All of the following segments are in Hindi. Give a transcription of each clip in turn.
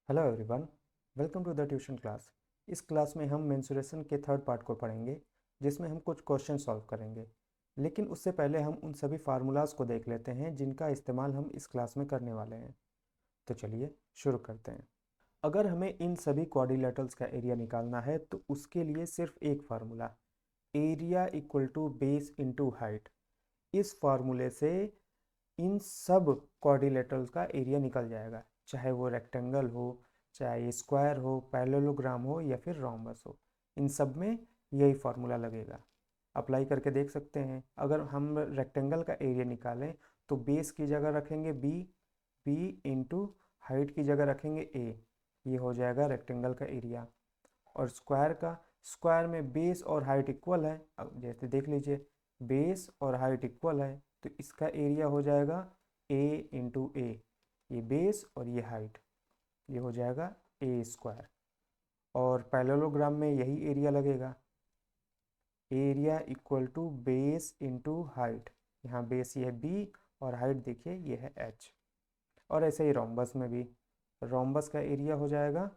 Hello everyone, welcome to the tuition class. इस क्लास में हम मेंसुरेशन के थर्ड पार्ट को पढ़ेंगे, जिसमें हम कुछ क्वेश्चन सॉल्व करेंगे। लेकिन उससे पहले हम उन सभी फार्मूलाज को देख लेते हैं जिनका इस्तेमाल हम इस क्लास में करने वाले हैं। तो चलिए शुरू करते हैं। अगर हमें इन सभी क्वाड्रिलेटरल्स का एरिया निकालना है तो उसके लिए सिर्फ एक formula, area equal to base into height. इस फार्मूले से इन सब क्वाड्रिलेटरल्स का एरिया निकल जाएगा, चाहे वो रेक्टेंगल हो, चाहे स्क्वायर हो, पैरेललोग्राम हो या फिर रोम्बस हो। इन सब में यही फार्मूला लगेगा। अप्लाई करके देख सकते हैं। अगर हम रेक्टेंगल का एरिया निकालें तो बेस की जगह रखेंगे बी, बी इंटू हाइट की जगह रखेंगे ए। ये हो जाएगा रेक्टेंगल का एरिया। और स्क्वायर में बेस और हाइट इक्वल है। अब जैसे देख लीजिए, बेस और हाइट इक्वल है तो इसका एरिया हो जाएगा ए इंटू ए। ये बेस और ये हाइट, ये हो जाएगा ए स्क्वायर। और पैरेललोग्राम में यही एरिया लगेगा, area equal to base into height. यहाँ बेस ये है बी और हाइट देखिए ये है एच। और ऐसे ही रोम्बस में भी, रोम्बस का एरिया हो जाएगा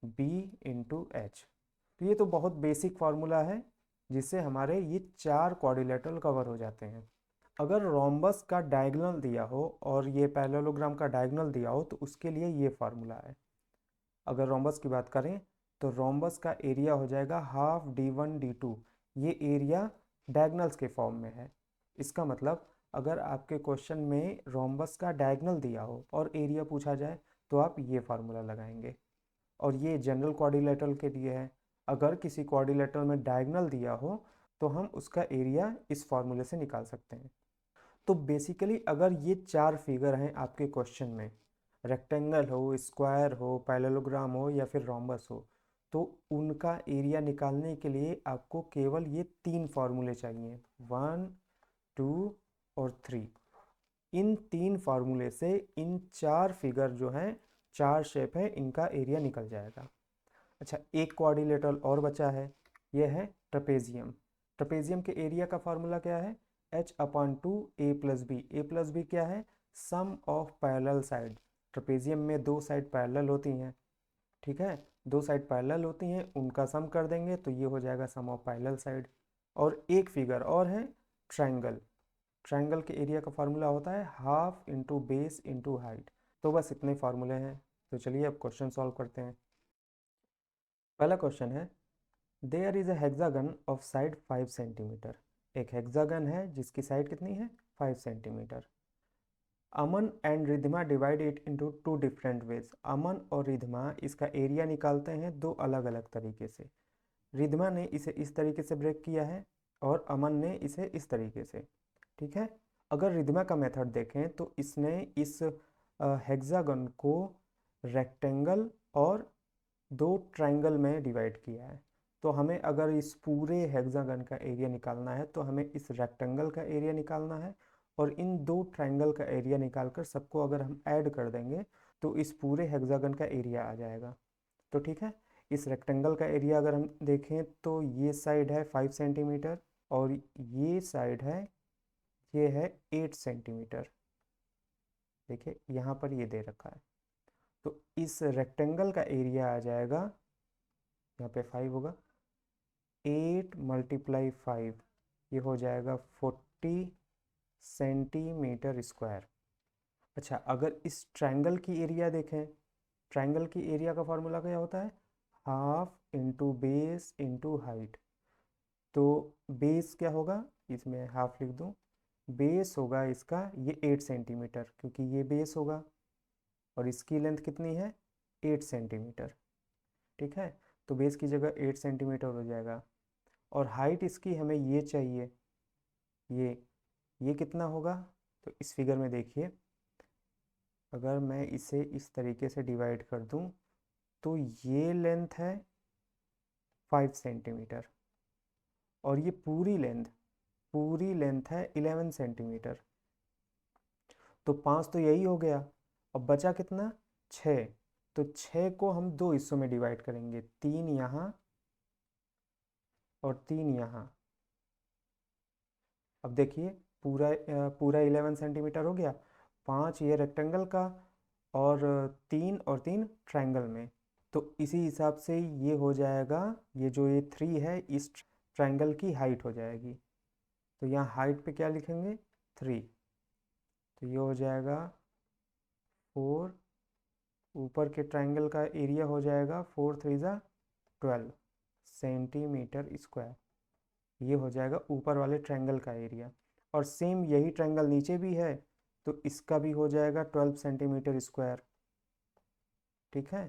बी इंटू एच। तो ये तो बहुत बेसिक फार्मूला है जिससे हमारे ये चार क्वाड्रिलेटरल कवर हो जाते हैं। अगर रोम्बस का डायगोनल दिया हो और ये पैरेललोग्राम का डायगोनल दिया हो तो उसके लिए ये फार्मूला है। अगर रोम्बस की बात करें तो रोम्बस का एरिया हो जाएगा हाफ d1 d2। ये एरिया डायगोनल्स के फॉर्म में है। इसका मतलब अगर आपके क्वेश्चन में रोम्बस का डायगोनल दिया हो और एरिया पूछा जाए तो आप ये फार्मूला लगाएंगे। और ये जनरल क्वाड्रिलेटरल के लिए है। अगर किसी क्वाड्रिलेटरल में डायगोनल दिया हो तो हम उसका एरिया इस फार्मूले से निकाल सकते हैं। तो बेसिकली अगर ये चार फिगर हैं आपके क्वेश्चन में, रेक्टेंगल हो, स्क्वायर हो, पैरेललोग्राम हो या फिर रोम्बस हो, तो उनका एरिया निकालने के लिए आपको केवल ये तीन फार्मूले चाहिए, 1, 2 और 3। इन तीन फार्मूले से इन चार फिगर जो हैं, चार शेप है, इनका एरिया निकल जाएगा। अच्छा, एक कोऑर्डिनेटर और बचा है, यह है ट्रेपेजियम। ट्रेपेजियम के एरिया का फार्मूला क्या है? h/2 a plus B. A plus B क्या है? Sum of parallel side. ट्रेपेजियम में दो साइड पैरेलल होती हैं, ठीक है। दो साइड पैरेलल होती हैं, उनका सम कर देंगे तो ये हो जाएगा सम ऑफ पैरेलल साइड। और एक फिगर और है, ट्रायंगल। ट्रायंगल के एरिया का फार्मूला होता है half into base into height. तो बस इतने फार्मूले हैं। तो चलिए अब क्वेश्चन सॉल्व करते हैं। पहला क्वेश्चन है, there is a hexagon of side 5 centimetre. एक हेक्सागन है जिसकी साइड कितनी है? 5 centimetre. Aman and Ridhima divide it into two different ways. Aman और रिधिमा इसका एरिया निकालते हैं दो अलग अलग तरीके से। रिधिमा ने इसे इस तरीके से ब्रेक किया है और अमन ने इसे इस तरीके से, ठीक है। अगर रिधिमा का मेथड देखें तो इसने इस हेक्सागन को रेक्टेंगल और दो ट्रायंगल में डिवाइड किया है। तो हमें अगर इस पूरे हेक्सागन का एरिया निकालना है तो हमें इस रेक्टेंगल का एरिया निकालना है और इन दो ट्रायंगल का एरिया निकालकर सबको अगर हम ऐड कर देंगे तो इस पूरे हेक्सागन का एरिया आ जाएगा। तो ठीक है, इस रेक्टेंगल का एरिया अगर हम देखें तो ये साइड है 5 सेंटीमीटर और ये साइड है, ये है 8 सेंटीमीटर। देखिए यहाँ पर ये दे रखा है। तो इस रेक्टेंगल का एरिया आ जाएगा, यहाँ पे 5 होगा, 8 मल्टीप्लाई 5, ये हो जाएगा 40 सेंटीमीटर स्क्वायर। अच्छा, अगर इस ट्रायंगल की एरिया देखें, ट्रायंगल की एरिया का फॉर्मूला क्या होता है? Half into base into height. तो बेस क्या होगा, इसमें हाफ लिख दूँ, बेस होगा इसका ये 8 सेंटीमीटर, क्योंकि ये बेस होगा और इसकी लेंथ कितनी है? 8 सेंटीमीटर, ठीक है। तो बेस की जगह 8 सेंटीमीटर हो जाएगा। और हाइट इसकी हमें ये चाहिए, ये कितना होगा? तो इस फिगर में देखिए, अगर मैं इसे इस तरीके से डिवाइड कर दूं तो ये लेंथ है 5 सेंटीमीटर और ये पूरी लेंथ है 11 सेंटीमीटर। तो 5 तो यही हो गया, अब बचा कितना? 6। तो 6 को हम दो हिस्सों में डिवाइड करेंगे, 3 यहाँ और 3 यहाँ। अब देखिए पूरा 11 सेंटीमीटर हो गया। 5 ये रेक्टेंगल का और 3 और 3 ट्रायंगल में। तो इसी हिसाब से ये हो जाएगा, ये जो ये 3 है इस ट्रायंगल की हाइट हो जाएगी। तो यहाँ हाइट पे क्या लिखेंगे 3, तो ये हो जाएगा 4, ऊपर के ट्रायंगल का एरिया हो जाएगा 4 3 ज़ा 12 सेंटीमीटर स्क्वायर। ये हो जाएगा ऊपर वाले ट्रायंगल का एरिया। और सेम यही ट्रायंगल नीचे भी है, तो इसका भी हो जाएगा 12 सेंटीमीटर स्क्वायर। ठीक है,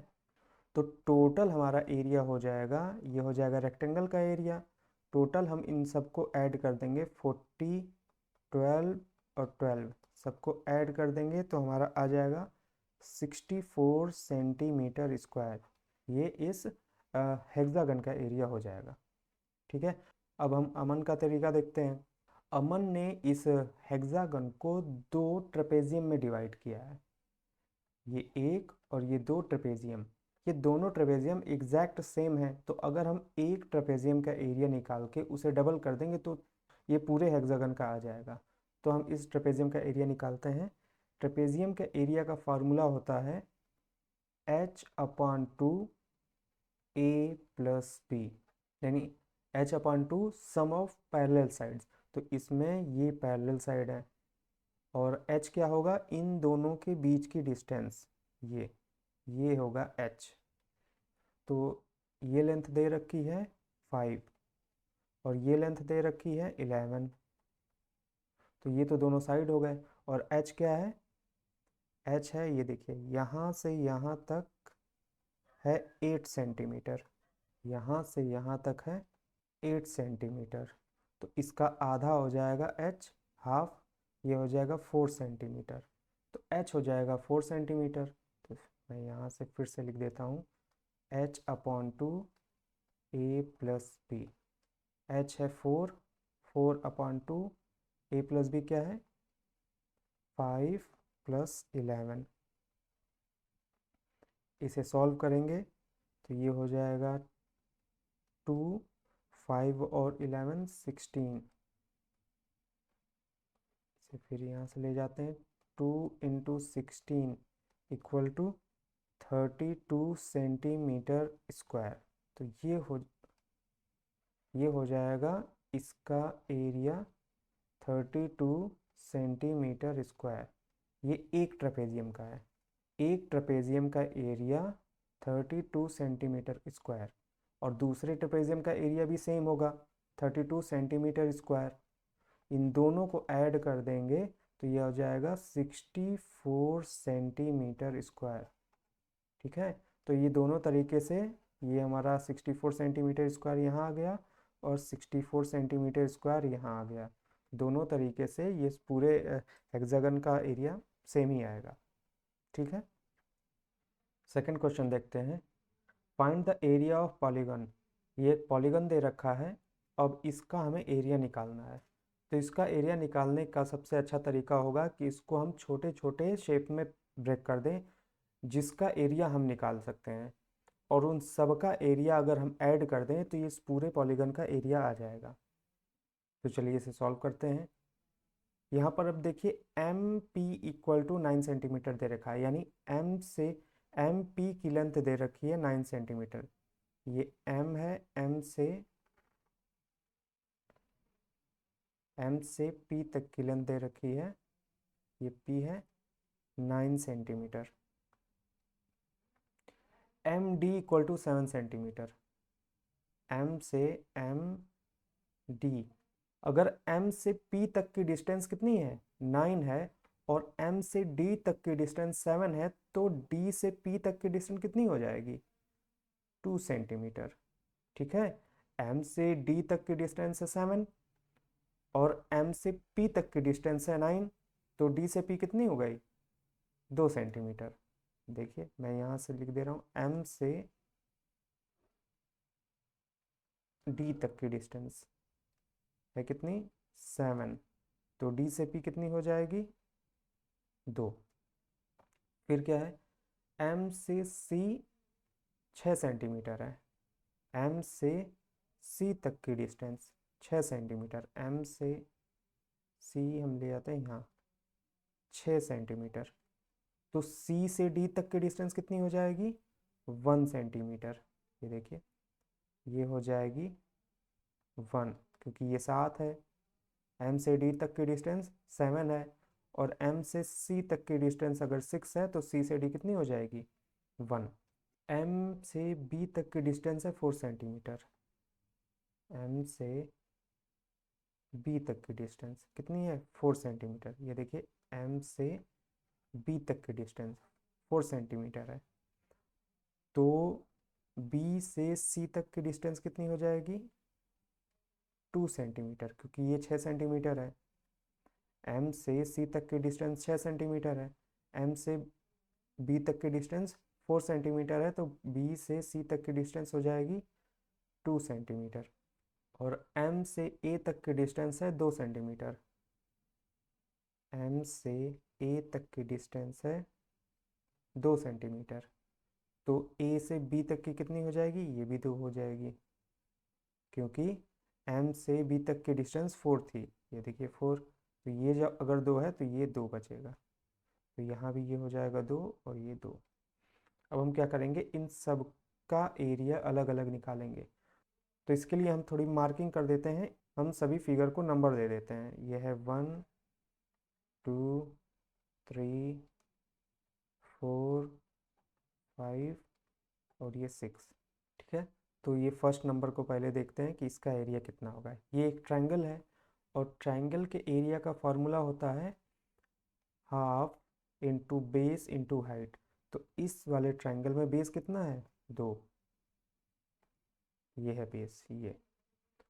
तो टोटल हमारा एरिया हो जाएगा, ये हो जाएगा रेक्टेंगल का एरिया। टोटल हम इन सबको ऐड कर देंगे, 40 12 और 12 सबको ऐड कर देंगे तो हमारा आ जाएगा 64 सेंटीमीटर स्क्वायर। ये इस हेक्सागन का एरिया हो जाएगा। ठीक है, अब हम अमन का तरीका देखते हैं। अमन ने इस हेक्सागन को 2 ट्रेपेजियम में डिवाइड किया है, ये एक और ये 2 ट्रेपेजियम। ये दोनों ट्रेपेजियम एग्जैक्ट सेम है, तो अगर हम एक ट्रेपेजियम का एरिया निकाल के उसे डबल कर देंगे तो ये पूरे हेक्सागन का आ जाएगा। तो हम इस ट्रेपेजियम का एरिया निकालते हैं। ट्रेपेजियम के एरिया का फार्मूला होता है h/2 a प्लस बी, यानी h/2 some of parallel sides. तो इसमें ये पैरेलल साइड है और h क्या होगा, इन दोनों के बीच की डिस्टेंस, ये होगा h। तो ये लेंथ दे रखी है 5 और ये लेंथ दे रखी है 11। तो ये तो दोनों साइड हो गए। और h क्या है, h है ये देखिए यहाँ से यहाँ तक है 8 सेंटीमीटर, यहाँ से यहाँ तक है 8 सेंटीमीटर। तो इसका आधा हो जाएगा h, हाफ, ये हो जाएगा 4 सेंटीमीटर। तो h हो जाएगा 4 सेंटीमीटर। तो मैं यहाँ से फिर से लिख देता हूँ h/2 a plus B. h है 4, 4/2, a प्लस बी क्या है 5 प्लस 11। इसे सॉल्व करेंगे तो ये हो जाएगा 2, 5 और 11 16। इसे फिर यहाँ से ले जाते हैं, 2 into 16 equal to 32 centimetre square. तो ये हो जाएगा इसका एरिया 32 सेंटीमीटर स्क्वायर। ये एक ट्रेपेजियम का है, एक ट्रेपेजियम का एरिया 32 सेंटीमीटर स्क्वायर। और दूसरे ट्रेपेजियम का एरिया भी सेम होगा 32 सेंटीमीटर स्क्वायर। इन दोनों को ऐड कर देंगे तो यह हो जाएगा 64 सेंटीमीटर स्क्वायर। ठीक है, तो ये दोनों तरीके से ये हमारा 64 सेंटीमीटर स्क्वायर यहाँ आ गया और 64 सेंटीमीटर स्क्वायर यहाँ आ गया। दोनों तरीके से ये पूरे हेक्सागन का एरिया सेम ही आएगा। ठीक है, सेकंड क्वेश्चन देखते हैं। Find the area of polygon. ये एक पॉलीगन दे रखा है, अब इसका हमें एरिया निकालना है। तो इसका एरिया निकालने का सबसे अच्छा तरीका होगा कि इसको हम छोटे छोटे शेप में ब्रेक कर दें जिसका एरिया हम निकाल सकते हैं, और उन सब का एरिया अगर हम ऐड कर दें तो ये इस पूरे पॉलीगन का एरिया आ जाएगा। तो चलिए इसे सॉल्व करते हैं। यहाँ पर अब देखिए M P equal to 9 centimetre दे रखा है, यानी एम पी की लेंथ दे रखी है 9 सेंटीमीटर। ये एम है, एम से पी तक की लेंथ दे रखी है, ये पी है 9 centimetre. M D equal to 7 centimetre. M से एम डी, अगर m से p तक की डिस्टेंस कितनी है 9 है और m से d तक की डिस्टेंस 7 है, तो d से p तक की डिस्टेंस कितनी हो जाएगी 2 सेंटीमीटर। ठीक है, m से d तक की डिस्टेंस है 7 और m से p तक की डिस्टेंस है 9, तो d से p कितनी हो गई 2 सेंटीमीटर। देखिए मैं यहाँ से लिख दे रहा हूँ m से d तक की डिस्टेंस है कितनी 7, तो d से p कितनी हो जाएगी 2। फिर क्या है m से c 6 सेंटीमीटर है, m से c तक की डिस्टेंस 6 सेंटीमीटर, m से c हम ले आते हैं यहाँ 6 सेंटीमीटर। तो सी से डी तक की डिस्टेंस कितनी हो जाएगी? 1 सेंटीमीटर। ये देखिए, ये हो जाएगी 1, क्योंकि ये 7 है। एम से डी तक की डिस्टेंस 7 है, और एम से सी तक की डिस्टेंस अगर 6 है तो सी से डी कितनी हो जाएगी? 1। एम से बी तक की डिस्टेंस है 4 सेंटीमीटर। एम से बी तक की डिस्टेंस कितनी है? 4 सेंटीमीटर। ये देखिए, एम से बी तक की डिस्टेंस 4 सेंटीमीटर है। तो बी से सी तक की डिस्टेंस कितनी हो जाएगी? 2 सेंटीमीटर, क्योंकि ये 6 सेंटीमीटर है। एम से सी तक की डिस्टेंस 6 सेंटीमीटर है। एम से बी तक की डिस्टेंस 4 सेंटीमीटर है, तो बी से सी तक की डिस्टेंस हो जाएगी 2 सेंटीमीटर। और एम से ए तक की डिस्टेंस है 2 सेंटीमीटर। एम से ए तक की डिस्टेंस है 2 सेंटीमीटर। तो ए से बी तक की कितनी हो जाएगी? ये भी 2 हो जाएगी, क्योंकि एम से बी तक की डिस्टेंस 4 थी। ये देखिए 4, तो ये जब अगर 2 है तो ये 2 बचेगा। तो यहाँ भी ये हो जाएगा 2 और ये 2। अब हम क्या करेंगे, इन सब का एरिया अलग अलग निकालेंगे। तो इसके लिए हम थोड़ी मार्किंग कर देते हैं। हम सभी फिगर को नंबर दे देते हैं। ये है 1 2 3 4 5 और ये 6। ठीक है, तो ये फर्स्ट नंबर को पहले देखते हैं कि इसका एरिया कितना होगा। ये एक ट्रायंगल है, और ट्रायंगल के एरिया का फॉर्मूला होता है half into base into height. तो इस वाले ट्रायंगल में बेस कितना है? 2। ये है बेस, ये।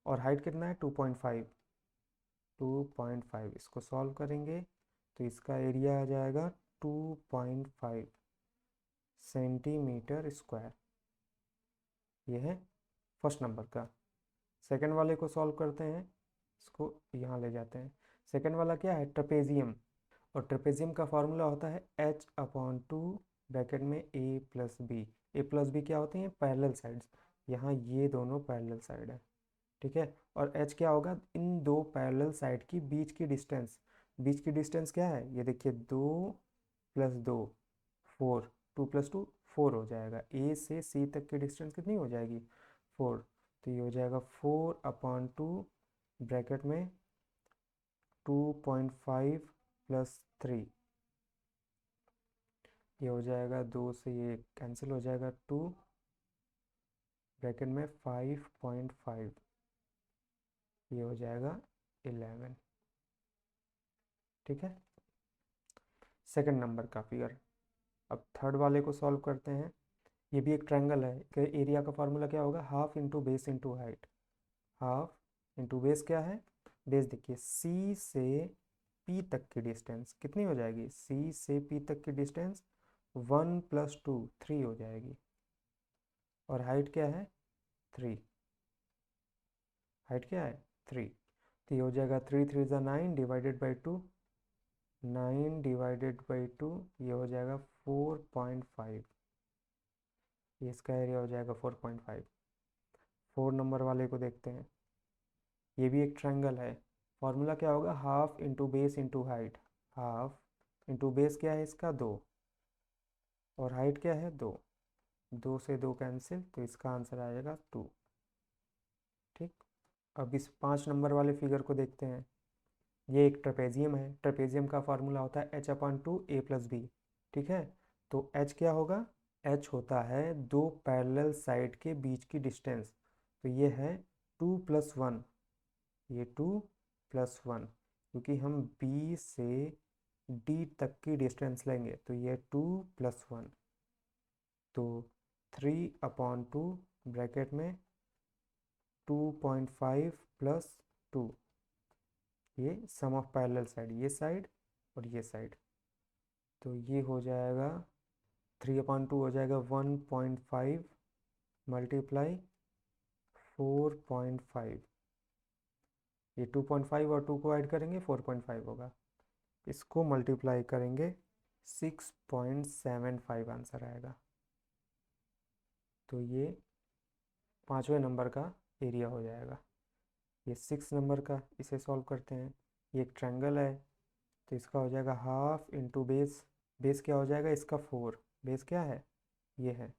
और हाइट कितना है? 2.5। 2.5 इसको सॉल्व करेंगे तो इसका एरिया आ जाएगा 2.5 सेंटीमीटर स्क्वायर। ये है फर्स्ट नंबर का। सेकंड वाले को सॉल्व करते हैं, इसको यहाँ ले जाते हैं। सेकंड वाला क्या है? ट्रेपेजियम। और ट्रेपेजियम का फॉर्मूला होता है h/2 ब्रैकेट में a plus B. a plus B क्या होते हैं? Parallel sides. यहाँ ये दोनों पैरेलल साइड है। ठीक है, और h क्या होगा? इन दो पैरेलल साइड की बीच की डिस्टेंस। बीच की डिस्टेंस क्या है? ये देखिए, 2 प्लस 2 4, 2 प्लस 2 4 हो जाएगा। ए से सी तक की डिस्टेंस कितनी हो जाएगी? 4। तो ये हो जाएगा 4/2 ब्रैकेट में 2.5 प्लस 3। ये हो जाएगा 2 से ये कैंसिल हो जाएगा, 2 ब्रैकेट में 5.5। ये हो जाएगा 11। ठीक है, सेकंड नंबर का फिगर। अब थर्ड वाले को सॉल्व करते हैं। ये भी एक ट्रायंगल है। एरिया का फार्मूला क्या होगा? Half into base into height. Half into base क्या है? बेस देखिए, सी से पी तक की डिस्टेंस कितनी हो जाएगी? सी से पी तक की डिस्टेंस 1 प्लस 2 3 हो जाएगी। और हाइट क्या है? 3। हाइट क्या है? 3। तो ये हो जाएगा 3 3 ज़ा 9 डिवाइडेड बाई 2। 9 डिवाइडेड बाई 2, ये हो जाएगा 4.5। ये इसका एरिया हो जाएगा 4.5। 4 नंबर वाले को देखते हैं। ये भी एक ट्रायंगल है। फॉर्मूला क्या होगा? Half into base into height. Half into base क्या है इसका? 2। और हाइट क्या है? 2। 2 से 2 कैंसिल, तो इसका आंसर आ जाएगा 2। ठीक, अब इस 5 नंबर वाले फिगर को देखते हैं। ये एक ट्रेपेजियम है। ट्रेपेजियम का फार्मूला होता है h/2 a प्लस बी। ठीक है, तो h क्या होगा? h होता है दो पैरेलल साइड के बीच की डिस्टेंस। तो ये है 2 प्लस 1। ये 2 प्लस 1, क्योंकि हम B से D तक की डिस्टेंस लेंगे, तो ये 2 प्लस 1। तो 3/2 ब्रैकेट में 2.5 प्लस 2। ये सम ऑफ पैरेलल साइड, ये साइड और ये साइड। तो ये हो जाएगा 3/2 हो जाएगा 1.5 मल्टीप्लाई 4.5। ये 2.5 और 2 को ऐड करेंगे 4.5 होगा। इसको मल्टीप्लाई करेंगे 6.75 आंसर आएगा। तो ये 5वें नंबर का एरिया हो जाएगा। ये 6 नंबर का, इसे सॉल्व करते हैं। ये एक ट्रायंगल है, तो इसका हो जाएगा हाफ इंटू बेस बेस क्या हो जाएगा इसका 4, बेस क्या है ये है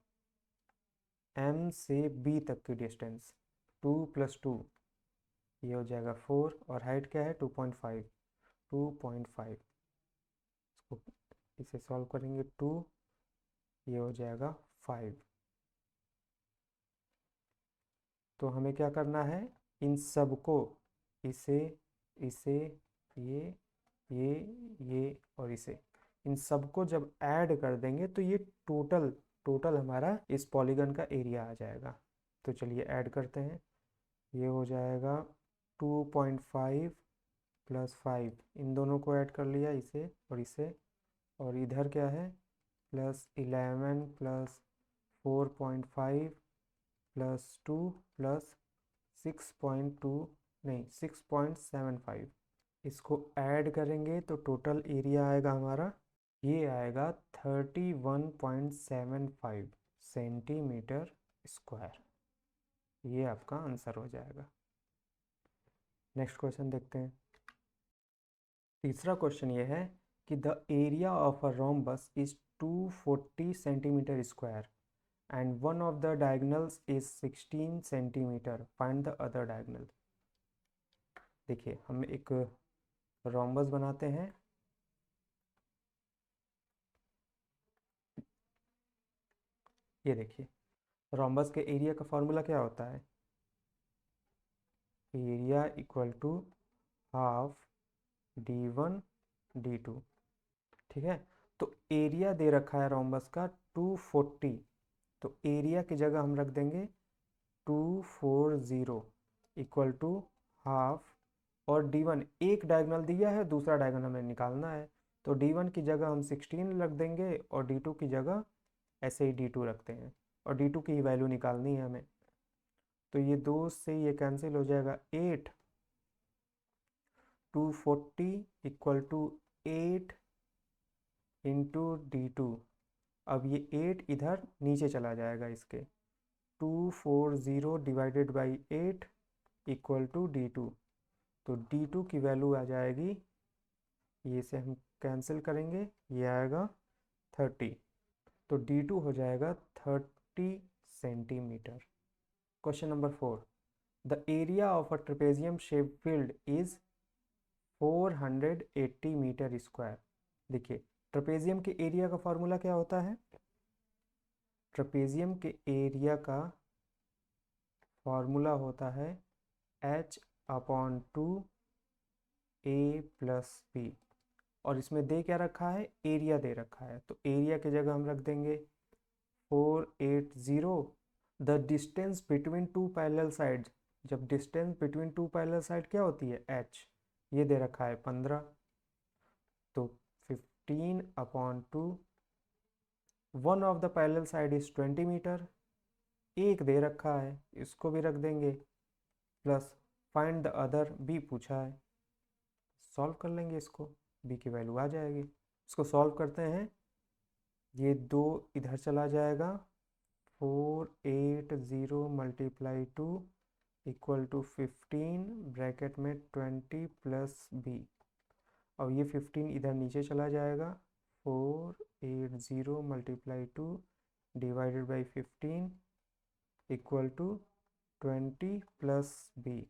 m से b तक की डिस्टेंस 2 + 2 ये हो जाएगा 4 और हाइट क्या है 2.5, 2.5 इसको इसे सॉल्व करेंगे 2 ये हो जाएगा 5। तो हमें क्या करना है इन सब को इसे इसे ये ये ये और इसे इन सब को जब ऐड कर देंगे तो ये टोटल टोटल हमारा इस पॉलीगन का एरिया आ जाएगा। तो चलिए ऐड करते हैं। ये हो जाएगा 2.5 + 5 इन दोनों को ऐड कर लिया इसे और इसे और इधर क्या है +11 + 4.5 + 2 + 6.2 नहीं 6.75 इसको ऐड करेंगे तो टोटल एरिया आएगा हमारा ये आएगा 31.75 सेंटीमीटर स्क्वायर। ये आपका आंसर हो जाएगा। नेक्स्ट क्वेश्चन देखते हैं। तीसरा क्वेश्चन ये है कि the area of a rhombus is 240 centimetre square and one of the diagonals is 16 centimetre, find the other diagonal। देखिए हम एक रोम्बस बनाते हैं। ये देखिए रोम्बस के एरिया का फॉर्मूला क्या होता है area equal to half d1 d2। ठीक है तो एरिया दे रखा है रोम्बस का 240 तो एरिया की जगह हम रख देंगे 240 इक्वल टू हाफ और d1 एक डायगोनल दिया है दूसरा डायगोनल हमें निकालना है तो d1 की जगह हम 16 रख देंगे और d2 की जगह ऐसे ही d2 रखते हैं और d2 की ही वैल्यू निकालनी है हमें। तो ये 2 से ये कैंसिल हो जाएगा 8 240 इक्वल टू 8 इंटू d2। अब ये 8 इधर नीचे चला जाएगा इसके 240 divided by 8 equal to d2। तो d2 की वैल्यू आ जाएगी ये से हम कैंसिल करेंगे ये आएगा 30 तो d2 हो जाएगा 30 centimetre. Question number 4 the area of a trapezium shape field is 480 metre square. देखिए ट्रेपेजियम के एरिया का फॉर्मूला क्या होता है ट्रेपेजियम के एरिया का फॉर्मूला होता है h/2 a + b और इसमें दे क्या रखा है एरिया दे रखा है तो एरिया की जगह हम रख देंगे 480 the distance between two parallel sides. जब distance between two parallel side क्या होती है h ये दे रखा है 15 तो 15/2 one of the parallel side is 20 metre एक दे रखा है इसको भी रख देंगे plus find the other b पूछा है सॉल्व कर लेंगे इसको b की वैल्यू आ जाएगी। इसको सॉल्व करते हैं ये 2 इधर चला जाएगा 480 × 2 इक्वल टू 15 ब्रैकेट में 20 + b। अब ये 15 इधर नीचे चला जाएगा 480 × 2 divided by 15 equal to 20 + b।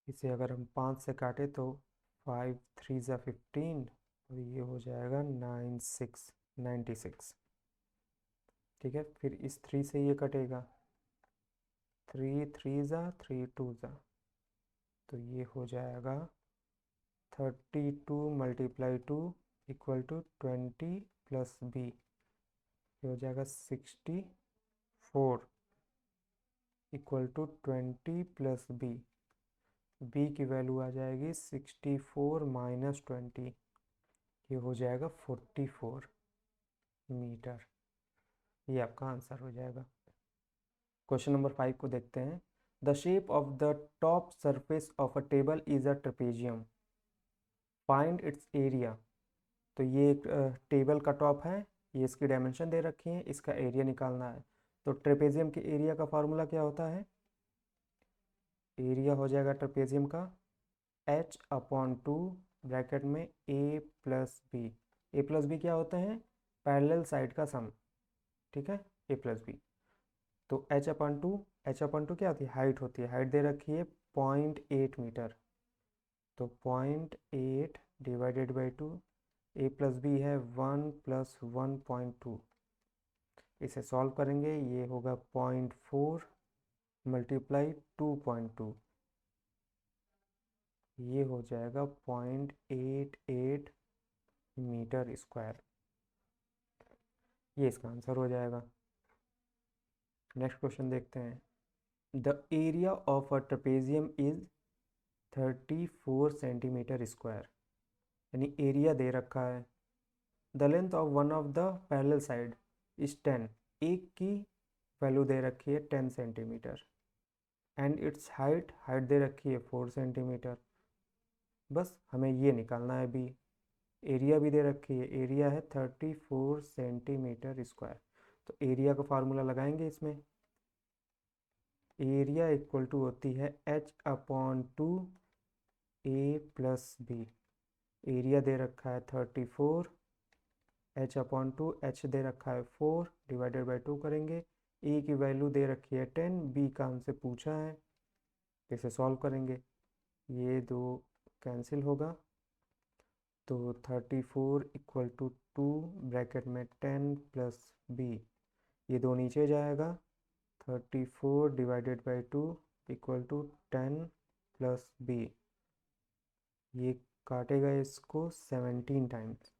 इसे अगर हम 5 से काटें तो 5 3 ज़ा 15 और ये हो जाएगा 96। ठीक है फिर इस 3 से ये कटेगा 3 3 ज़ा 3 2 ज़ा तो ये हो जाएगा 32 × 2 इक्वल टू 20 + b ये हो जाएगा 64 इक्वल टू 20 + b। b की वैल्यू आ जाएगी 64 - 20 ये हो जाएगा 44 मीटर। ये आपका आंसर हो जाएगा। क्वेश्चन नंबर 5 को देखते हैं। The shape of the top surface of a table is a trapezium find its area. तो ये एक टेबल का टॉप है ये इसकी डायमेंशन दे रखी है इसका एरिया निकालना है। तो ट्रेपेजियम के एरिया का फार्मूला क्या होता है एरिया हो जाएगा ट्रेपेजियम का h/2 ब्रैकेट में a + b। a + b क्या होते हैं पैरेलल साइड का सम, ठीक है, ए प्लस बी। तो एच अपन टू क्या होती है, हाइट होती है, हाइट दे रखी है 0.8 मीटर, तो 0.8 divided by 2, A plus B है 1 प्लस 1.2, इसे सॉल्व करेंगे, ये होगा 0.4 मल्टीप्लाई 2.2, ये हो जाएगा 0.88 मीटर स्क्वायर, ये इसका आंसर हो जाएगा। नेक्स्ट क्वेश्चन देखते हैं। The area of a trapezium is 34 centimetre square, यानी एरिया दे रखा है। The length of one of the parallel side is 10, एक की वैल्यू दे रखी है 10 सेंटीमीटर, एंड इट्स हाइट दे रखी है 4 सेंटीमीटर। बस हमें ये निकालना है अभी। एरिया भी दे रखी है, एरिया है 34 सेंटीमीटर स्क्वायर, तो एरिया का फार्मूला लगाएंगे इसमें। एरिया इक्वल टू होती है H upon 2 A plus B. Area दे रखा है 34, एच अपॉन 2, एच दे रखा है 4, डिवाइडेड बाई 2 करेंगे। ए की वैल्यू दे रखी है 10, बी का हमसे पूछा है, इसे सॉल्व करेंगे, ये दो कैंसिल होगा, तो 34 इक्वल टू 2 ब्रैकेट में 10 प्लस बी, ये दो नीचे जाएगा, 34 divided by 2 equal to 10 plus B, ये काटेगा इसको 17 टाइम्स,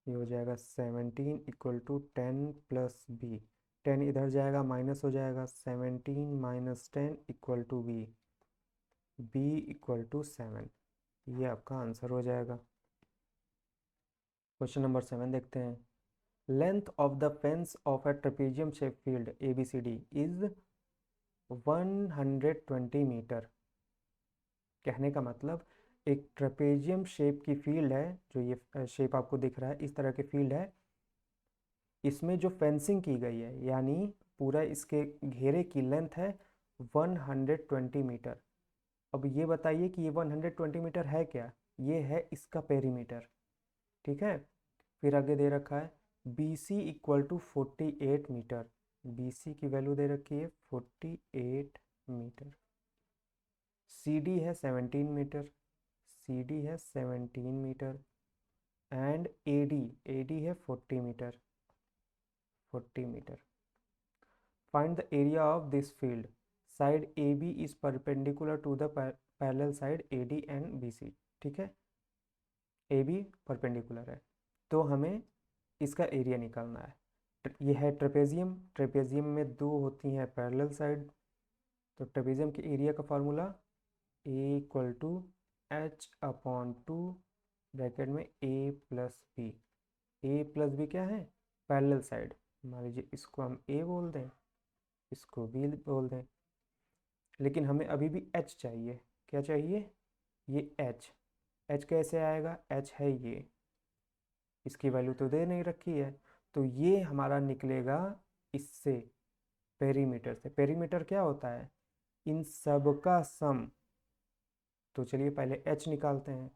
ये हो जाएगा 17 इक्वल टू 10 प्लस बी, 10 इधर जाएगा माइनस हो जाएगा, 17 minus 10 equal to B, B equal to 7, ये आपका आंसर हो जाएगा। क्वेश्चन नंबर 7 देखते हैं। Length of the fence of a trapezium shape field A B C D is 120 metre. कहने का मतलब एक ट्रेपेजियम शेप की फील्ड है, जो ये शेप आपको दिख रहा है, इस तरह की फील्ड है, इसमें जो फेंसिंग की गई है, यानी पूरा इसके घेरे की लेंथ है 120 मीटर। अब ये बताइए कि ये 120 मीटर है क्या, ये है इसका पेरीमीटर, ठीक है। फिर आगे दे रखा है B C equal to 48 metre, B C की वैल्यू दे रखी है 48 मीटर। सी डी है 17 मीटर, सी डी है 17 मीटर, एंड ए डी है 40 metre, 40 metre. Find the area of this field, side A B is perpendicular to the parallel side A D and B C, ठीक है, ए बी परपेंडिकुलर है, तो हमें इसका एरिया निकालना है। ये है ट्रेपेजियम, ट्रेपेजियम में दो होती हैं पैरेलल साइड, तो ट्रेपेजियम के एरिया का formula A equal to H upon 2 bracket में A plus B, A plus B क्या है, पैरेलल साइड, मान लीजिए इसको हम ए बोल दें, इसको बी बोल दें, लेकिन हमें अभी भी एच चाहिए, क्या चाहिए, ये एच, एच कैसे आएगा, एच है ये, इसकी वैल्यू तो दे नहीं रखी है, तो ये हमारा निकलेगा इससे, पेरीमीटर से। पेरीमीटर क्या होता है, इन सब का सम, तो चलिए पहले एच निकालते हैं,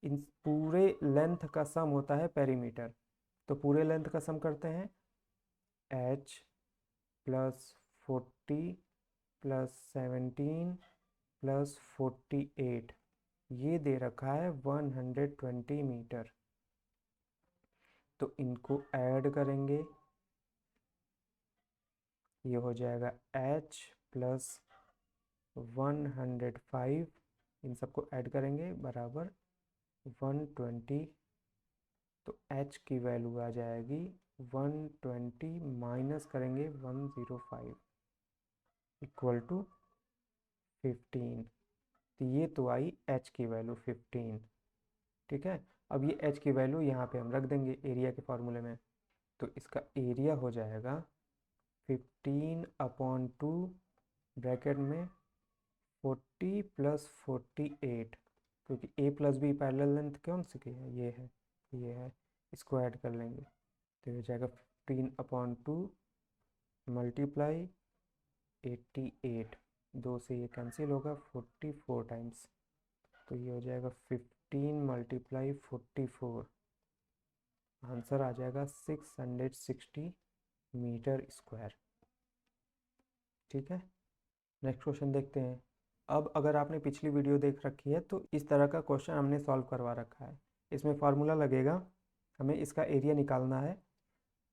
इन पूरे लेंथ का सम होता है पेरीमीटर, तो पूरे लेंथ का सम करते हैं, एच प्लस 40 प्लस 17 प्लस 48, ये दे रखा है 120 मीटर, तो इनको ऐड करेंगे, ये हो जाएगा h प्लस 105, इन सबको ऐड करेंगे बराबर 120, तो h की वैल्यू आ जाएगी 120 माइनस करेंगे 105 इक्वल टू 15, तो ये तो आई h की वैल्यू 15, ठीक है। अब ये h की वैल्यू यहाँ पे हम रख देंगे एरिया के फार्मूले में, तो इसका एरिया हो जाएगा 15 अपॉन 2 ब्रैकेट में 40 प्लस 48, क्योंकि a plus B parallel length कौन सी की है, ये है, इसको ऐड कर लेंगे, तो ये हो जाएगा 15 अपॉन 2 मल्टीप्लाई 88, दो से ये कैंसिल होगा 44 टाइम्स, तो ये हो जाएगा 15 मल्टीप्लाई 44, आंसर आ जाएगा 660 मीटर स्क्वायर। ठीक है, नेक्स्ट क्वेश्चन देखते हैं। अब अगर आपने पिछली वीडियो देख रखी है तो इस तरह का क्वेश्चन हमने सॉल्व करवा रखा है। इसमें फार्मूला लगेगा, हमें इसका एरिया निकालना है।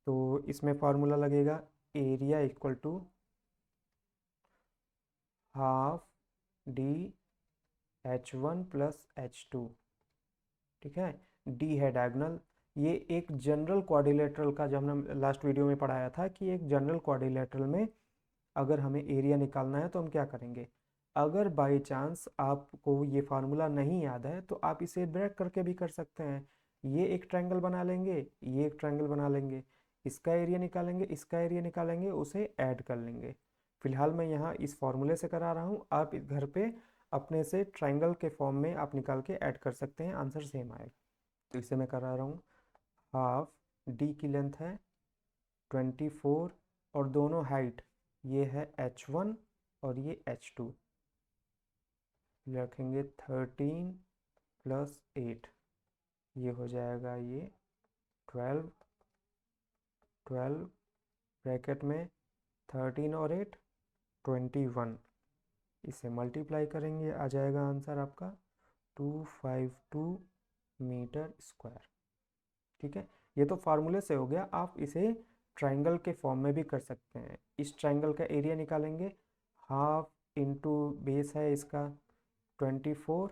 तो इसमें फार्मूला लगेगा area equal to half D H1 plus H2। ठीक है, डी है डायगोनल। ये एक जनरल क्वाड्रिलेटरल का, जब हमने लास्ट वीडियो में पढ़ाया था कि एक जनरल क्वाड्रिलेटरल में अगर हमें एरिया निकालना है तो हम क्या करेंगे। अगर बाई चांस आपको ये फार्मूला नहीं याद है तो आप इसे ब्रेक करके भी कर सकते हैं। ये एक ट्रायंगल बना लेंगे, ये एक ट्रायंगल बना लेंगे, इसका एरिया निकालेंगे, इसका एरिया निकालेंगे, उसे ऐड कर लेंगे। फिलहाल मैं यहाँ इस फॉर्मूले से करा रहा हूँ, आप इस घर पे अपने से ट्रायंगल के फॉर्म में आप निकाल के ऐड कर सकते हैं, आंसर सेम आएगा। तो इसे मैं करा रहा हूँ। हाफ डी की लेंथ है 24 और दोनों हाइट ये है H1 और ये H2। रखेंगे 13 प्लस 8, ये हो जाएगा ये 12। 12 ब्रैकेट में 13 और 8 21। इसे मल्टीप्लाई करेंगे, आ जाएगा आंसर आपका 252 मीटर स्क्वायर। ठीक है, ये तो फार्मूले से हो गया। आप इसे ट्रायंगल के फॉर्म में भी कर सकते हैं। इस ट्रायंगल का एरिया निकालेंगे, हाफ इंटू बेस है इसका 24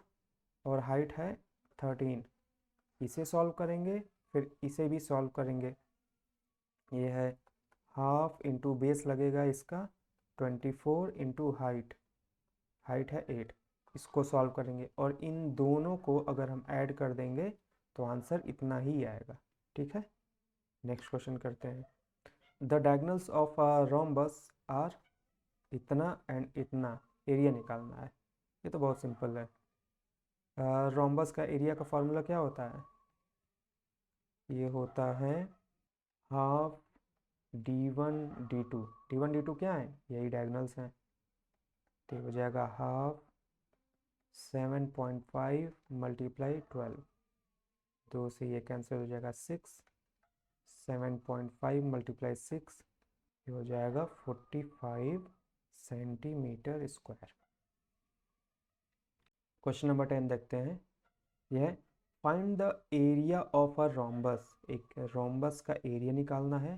और हाइट है 13। इसे सॉल्व करेंगे, फिर इसे भी सॉल्व करेंगे। ये है हाफ इंटू बेस लगेगा इसका 24 इंटू हाइट, हाइट है 8। इसको सॉल्व करेंगे और इन दोनों को अगर हम ऐड कर देंगे तो आंसर इतना ही आएगा। ठीक है, नेक्स्ट क्वेश्चन करते हैं। The diagonals of a rhombus are इतना एंड इतना, एरिया निकालना है। ये तो बहुत सिंपल है। रोम्बस का एरिया का फॉर्मूला क्या होता है? ये होता है half D1 D2। D1 D2 क्या है? यही डायगोनल्स हैं। तो हो जाएगा हाफ 7.5 मल्टीप्लाई 12, 2 से ये कैंसिल हो जाएगा 6। 7.5 मल्टीप्लाई 6, ये हो जाएगा 45 सेंटीमीटर स्क्वायर। क्वेश्चन नंबर 10 देखते हैं। यह find the area of a rhombus, एक रोम्बस का एरिया निकालना है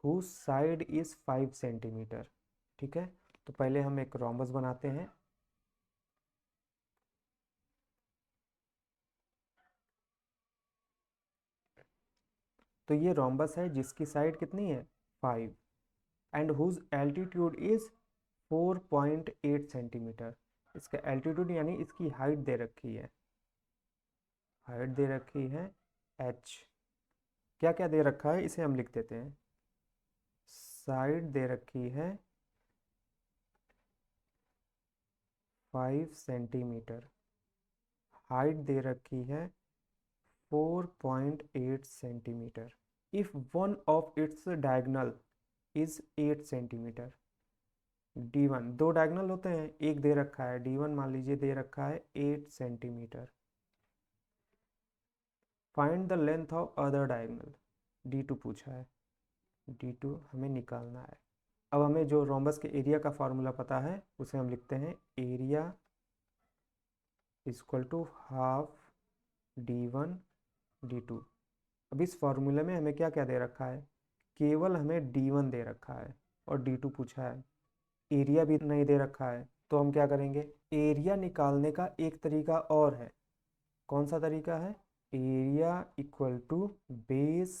हुज साइड इज 5 सेंटीमीटर। ठीक है, तो पहले हम एक रोम्बस बनाते हैं। तो ये रोम्बस है जिसकी साइड कितनी है 5 and whose altitude is 4.8 centimetre. इसका एल्टीट्यूड यानी इसकी हाइट दे रखी है, हाइट दे रखी है h। क्या क्या दे रखा है इसे हम लिख देते हैं। साइड दे रखी है 5 सेंटीमीटर, हाइट दे रखी है 4.8 centimetre. If one of its diagonal is 8 centimetre. D1 दो डायगोनल होते हैं, एक दे रखा है D1 मान लीजिए दे रखा है 8 centimetre. Find the length of other diagonal, D2 पूछा है। D2 हमें निकालना है। अब हमें जो रोम्बस के एरिया का फॉर्मूला पता है उसे हम लिखते हैं area equal to half D1 D2। अब इस फॉर्मूले में हमें क्या क्या दे रखा है? केवल हमें D1 दे रखा है और D2 पूछा है, एरिया भी नहीं दे रखा है। तो हम क्या करेंगे, एरिया निकालने का एक तरीका और है। कौन सा तरीका है? Area equal to base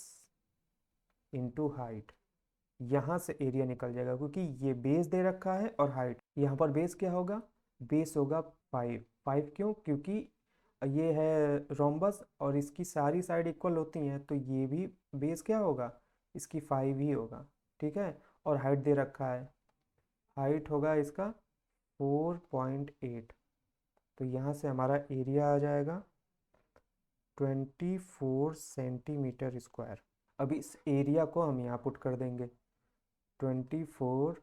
into height. यहाँ से एरिया निकल जाएगा क्योंकि ये बेस दे रखा है और हाइट। यहाँ पर बेस क्या होगा? बेस होगा 5। 5 क्यों? क्योंकि ये है रोम्बस और इसकी सारी साइड इक्वल होती हैं, तो ये भी बेस क्या होगा? इसकी 5 ही होगा। ठीक है, और हाइट दे रखा है, हाइट होगा इसका 4.8। तो यहाँ से हमारा एरिया आ जाएगा 24 सेंटीमीटर स्क्वायर। अब इस एरिया को हम यहाँ पुट कर देंगे। 24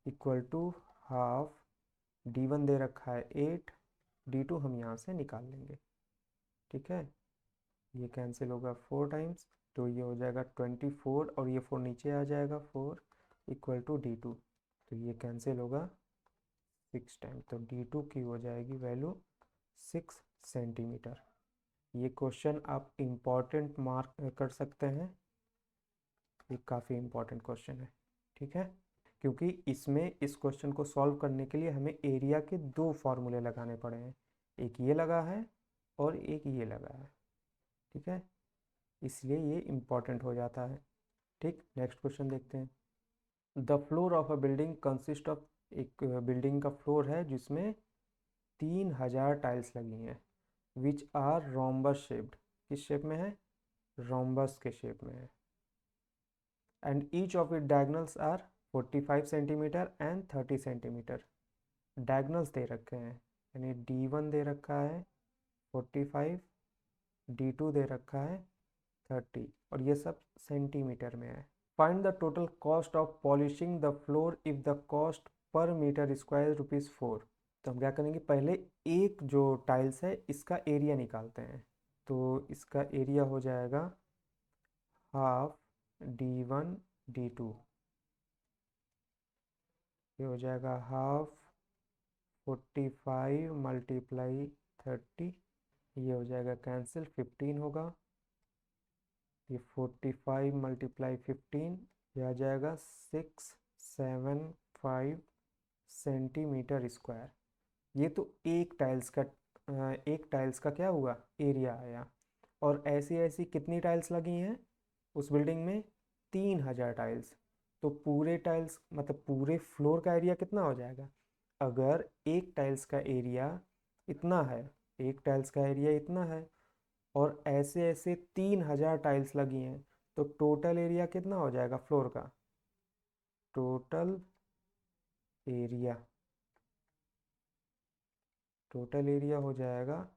इक्वल टू हाफ D1 दे रखा है 8, D2 हम यहाँ से निकाल लेंगे। ठीक है, ये कैंसिल होगा 4 टाइम्स, तो ये हो जाएगा 24 और ये 4 नीचे आ जाएगा 4 इक्वल टू D2, तो ये कैंसिल होगा 6 टाइम, तो D2 की हो जाएगी वैल्यू 6 सेंटीमीटर। ये क्वेश्चन आप इम्पॉर्टेंट मार्क कर सकते हैं, ये काफ़ी इम्पॉर्टेंट क्वेश्चन है, ठीक है, क्योंकि इसमें इस क्वेश्चन को सॉल्व करने के लिए हमें एरिया के दो फार्मूले लगाने पड़े हैं, एक ये लगा है और एक ये लगा है, ठीक है, इसलिए ये इम्पॉर्टेंट हो जाता है। ठीक, नेक्स्ट क्वेश्चन देखते हैं। The floor of a building consist of, एक बिल्डिंग का फ्लोर है जिसमें 3000 टाइल्स लगी हैं, विच आर रोम्बस शेप्ड, किस शेप में है, रोम्बस के शेप में है, and each of it diagonals are 45 centimetre and 30 centimetre. Diagonals दे रखे हैं, यानी D1 दे रखा है 45, D2 दे रखा है 30 और ये सब सेंटीमीटर में है। Find the total cost of polishing the floor if the cost per metre square ₹4। तो हम क्या करेंगे, पहले एक जो टाइल्स है इसका एरिया निकालते हैं, तो इसका एरिया हो जाएगा हाफ D1 D2, ये हो जाएगा हाफ 45 मल्टीप्लाई 30, ये हो जाएगा कैंसिल 15 होगा, ये 45 मल्टीप्लाई 15, ये आ जाएगा 675 सेंटीमीटर स्क्वायर। ये तो एक टाइल्स का क्या हुआ, एरिया आया, और ऐसी ऐसी कितनी टाइल्स लगी हैं उस बिल्डिंग में, 3000 टाइल्स, तो पूरे टाइल्स मतलब पूरे फ्लोर का एरिया कितना हो जाएगा, अगर एक टाइल्स का एरिया इतना है, एक टाइल्स का एरिया इतना है और ऐसे ऐसे 3000 टाइल्स लगी हैं, तो टोटल एरिया कितना हो जाएगा फ्लोर का, टोटल एरिया, टोटल एरिया हो जाएगा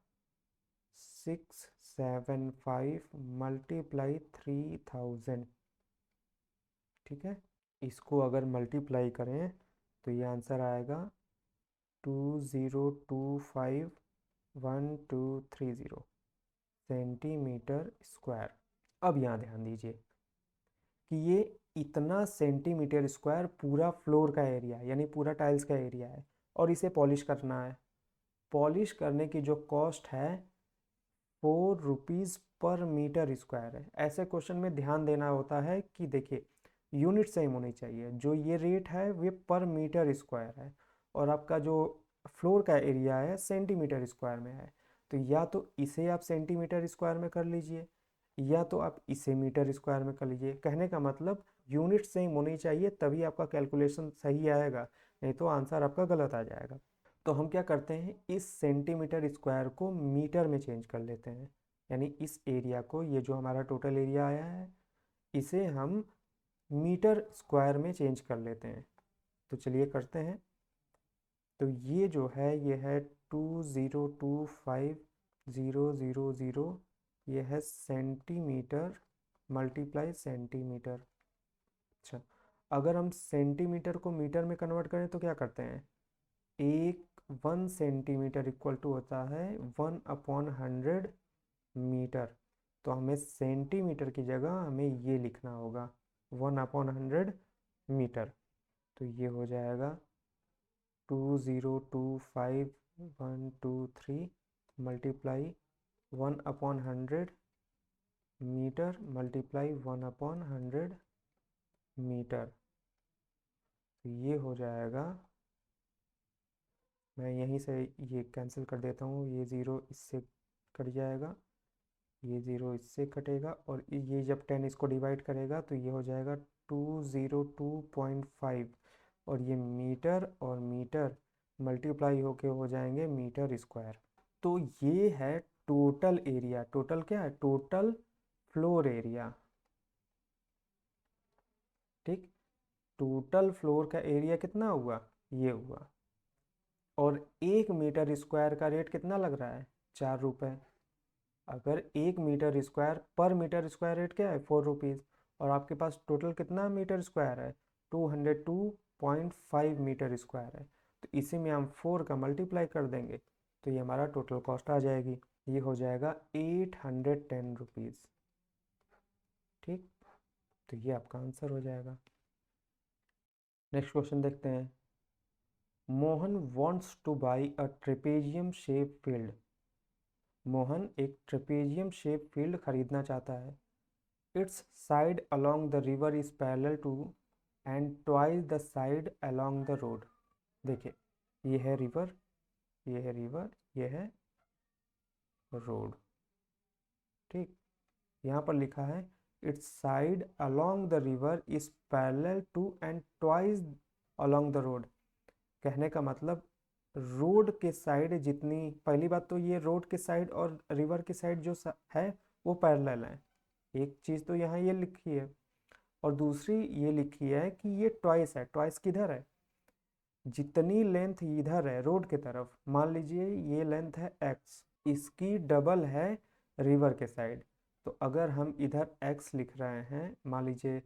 675 मल्टीप्लाई 3000, ठीक है, इसको अगर मल्टीप्लाई करें तो ये आंसर आएगा 20251230 सेंटीमीटर स्क्वायर। अब यहाँ ध्यान दीजिए कि ये इतना सेंटीमीटर स्क्वायर पूरा फ्लोर का एरिया यानी पूरा टाइल्स का एरिया है और इसे पॉलिश करना है। पॉलिश करने की जो कॉस्ट है ₹4 पर मीटर स्क्वायर है। ऐसे क्वेश्चन में ध्यान देना होता है कि देखिए यूनिट सेम होनी चाहिए, जो ये रेट है वे पर मीटर स्क्वायर है और आपका जो फ्लोर का एरिया है सेंटीमीटर स्क्वायर में है, तो या तो इसे आप सेंटीमीटर स्क्वायर में कर लीजिए या तो आप इसे मीटर स्क्वायर में कर लीजिए। कहने का मतलब यूनिट सेम होनी चाहिए तभी आपका कैलकुलेशन सही आएगा, नहीं तो आंसर आपका गलत आ जाएगा। तो हम क्या करते हैं, इस सेंटीमीटर स्क्वायर को मीटर में चेंज कर लेते हैं, यानी इस एरिया को, ये जो हमारा टोटल एरिया आया है इसे हम मीटर स्क्वायर में चेंज कर लेते हैं। तो चलिए करते हैं। तो ये जो है ये है 202500, ये है सेंटीमीटर मल्टीप्लाई सेंटीमीटर। अच्छा, अगर हम सेंटीमीटर को मीटर में कन्वर्ट करें तो क्या करते हैं, 1 सेंटीमीटर इक्वल टू होता है 1/100 मीटर, तो हमें सेंटीमीटर की जगह हमें ये लिखना होगा 1/100 मीटर, तो ये हो जाएगा 20251230 मल्टीप्लाई 1/100 मीटर मल्टीप्लाई 1/100 मीटर, तो ये हो जाएगा, मैं यहीं से ये कैंसिल कर देता हूँ, ये ज़ीरो इससे कट जाएगा, ये ज़ीरो इससे कटेगा और ये जब 10 इसको डिवाइड करेगा तो ये हो जाएगा 202.5 और ये मीटर और मीटर मल्टीप्लाई होके हो जाएंगे मीटर स्क्वायर। तो ये है टोटल एरिया, टोटल क्या है, टोटल फ्लोर एरिया, ठीक, टोटल फ्लोर का एरिया कितना हुआ, ये हुआ, और 1 मीटर स्क्वायर का रेट कितना लग रहा है, ₹4। अगर 1 मीटर स्क्वायर, पर मीटर स्क्वायर रेट क्या है, ₹4, और आपके पास टोटल कितना मीटर स्क्वायर है, 202.5 मीटर स्क्वायर है, तो इसी में हम 4 का मल्टीप्लाई कर देंगे तो ये हमारा टोटल कॉस्ट आ जाएगी, ये हो जाएगा 810 रुपीज़। ठीक, तो ये आपका आंसर हो जाएगा। नेक्स्ट क्वेश्चन देखते हैं। Mohan wants to buy a trapezium shape field. Mohan एक ट्रेपेजियम शेप फील्ड खरीदना चाहता है। Its side along the river is parallel to and twice the side along the road. देखिए, ये है रिवर, ये है रिवर, ये है रोड। ठीक, यहाँ पर लिखा है its side along the river is parallel to and twice along the road. कहने का मतलब रोड के साइड जितनी, पहली बात तो ये रोड के साइड और रिवर के साइड जो है वो पैरेलल है, एक चीज़ तो यहाँ ये लिखी है। और दूसरी ये लिखी है कि ये ट्वाइस है। ट्वाइस किधर है? जितनी लेंथ इधर है रोड के तरफ, मान लीजिए ये लेंथ है x, इसकी डबल है रिवर के साइड। तो अगर हम इधर x लिख रहे हैं, मान लीजिए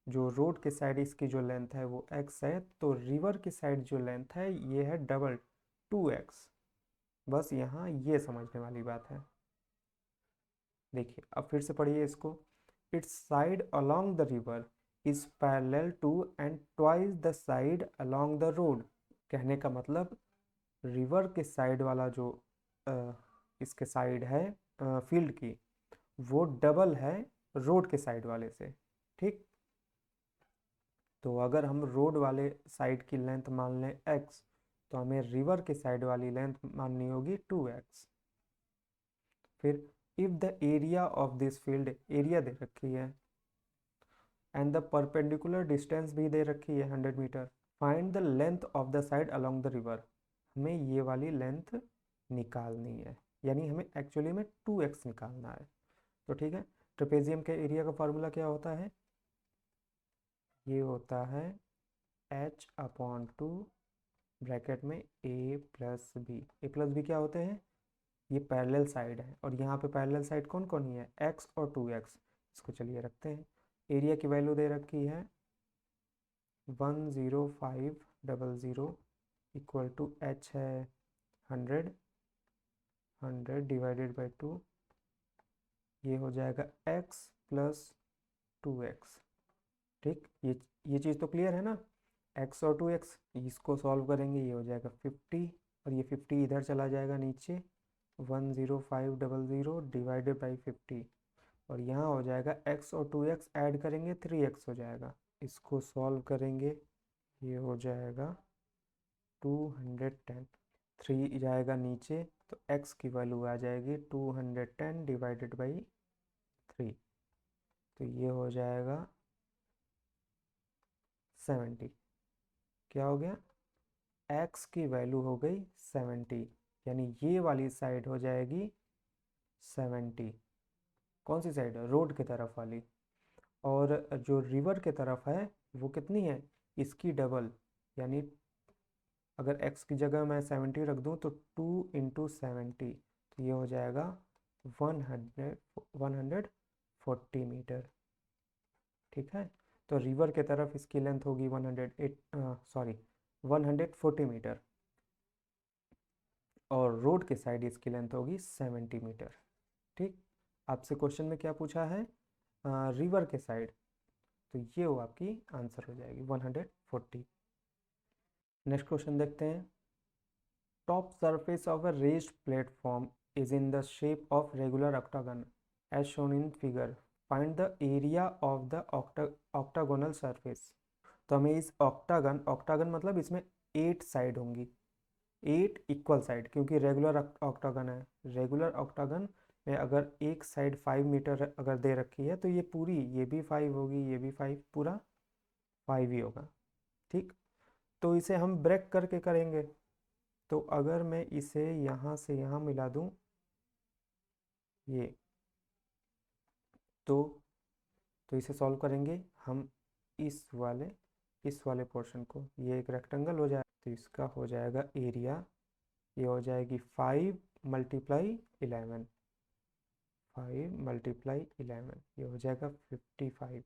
जो रोड के साइड इसकी जो लेंथ है वो x है, तो रिवर की साइड जो लेंथ है ये है डबल 2x। बस यहाँ ये समझने वाली बात है। देखिए, अब फिर से पढ़िए इसको। Its side along the river is parallel to and twice the side along the road. कहने का मतलब रिवर के साइड वाला जो इसके साइड है फील्ड की, वो डबल है रोड के साइड वाले से। ठीक, तो अगर हम रोड वाले साइड की लेंथ मान लें x, तो हमें रिवर के साइड वाली लेंथ माननी होगी 2x। फिर if the area of this field, area दे रखी है, एंड द परपेंडिकुलर डिस्टेंस भी दे रखी है 100 metre, find the length of the side along the river. हमें ये वाली लेंथ निकालनी है, यानी हमें एक्चुअली में 2x निकालना है। तो ठीक है, ट्रेपेजियम के एरिया का फार्मूला क्या होता है? ये होता है h/2 ब्रैकेट में a plus B. A plus B क्या होते हैं? ये पैरेलल साइड है, और यहाँ पे पैरेलल साइड कौन कौन ही है? x और 2x। इसको चलिए रखते हैं। एरिया की वैल्यू दे रखी है 10500 इक्वल टू h है 100, 100 डिवाइडेड बाई 2, ये हो जाएगा x प्लस 2x। ठीक, ये चीज़ तो क्लियर है ना? x और 2x, इसको सॉल्व करेंगे, ये हो जाएगा 50, और ये 50 इधर चला जाएगा नीचे, 10500 डिवाइडेड बाई 50, और यहाँ हो जाएगा x और 2x ऐड करेंगे 3x हो जाएगा। इसको सॉल्व करेंगे, ये हो जाएगा 210, 3 जाएगा नीचे, तो x की वैल्यू आ जाएगी 210 डिवाइडेड बाई 3, तो ये हो जाएगा 70। क्या हो गया? x की वैल्यू हो गई 70, यानी ये वाली साइड हो जाएगी 70। कौन सी साइड है? रोड की तरफ वाली। और जो रिवर के तरफ है वो कितनी है? इसकी डबल, यानी अगर x की जगह मैं 70 रख दूं तो 2 इंटू 70, तो ये हो जाएगा 140 मीटर। ठीक है, तो रिवर के तरफ इसकी लेंथ होगी 140 मीटर, और रोड के साइड इसकी लेंथ होगी 70 मीटर। ठीक, आपसे क्वेश्चन में क्या पूछा है? रिवर के साइड, तो ये वो आपकी आंसर हो जाएगी 140। नेक्स्ट क्वेश्चन देखते हैं। Top surface of a raised platform is in the shape of regular octagon as shown in figure, find the area of the octagonal surface. तो हमें इस ऑक्टागन, ऑक्टागन मतलब इसमें 8 साइड होंगी, 8 इक्वल साइड, क्योंकि रेगुलर ऑक्टागन है। रेगुलर ऑक्टागन में अगर एक साइड 5 मीटर अगर दे रखी है, तो ये पूरी, ये भी 5 होगी, ये भी 5, पूरा 5 ही होगा। ठीक, तो इसे हम ब्रेक करके करेंगे। तो अगर मैं इसे यहाँ से यहाँ मिला दूँ, ये तो इसे सॉल्व करेंगे हम इस वाले पोर्शन को, ये एक रेक्टेंगल हो जाए, तो इसका हो जाएगा एरिया, ये हो जाएगी 5 मल्टीप्लाई 11, 5 मल्टीप्लाई 11, ये हो जाएगा 55।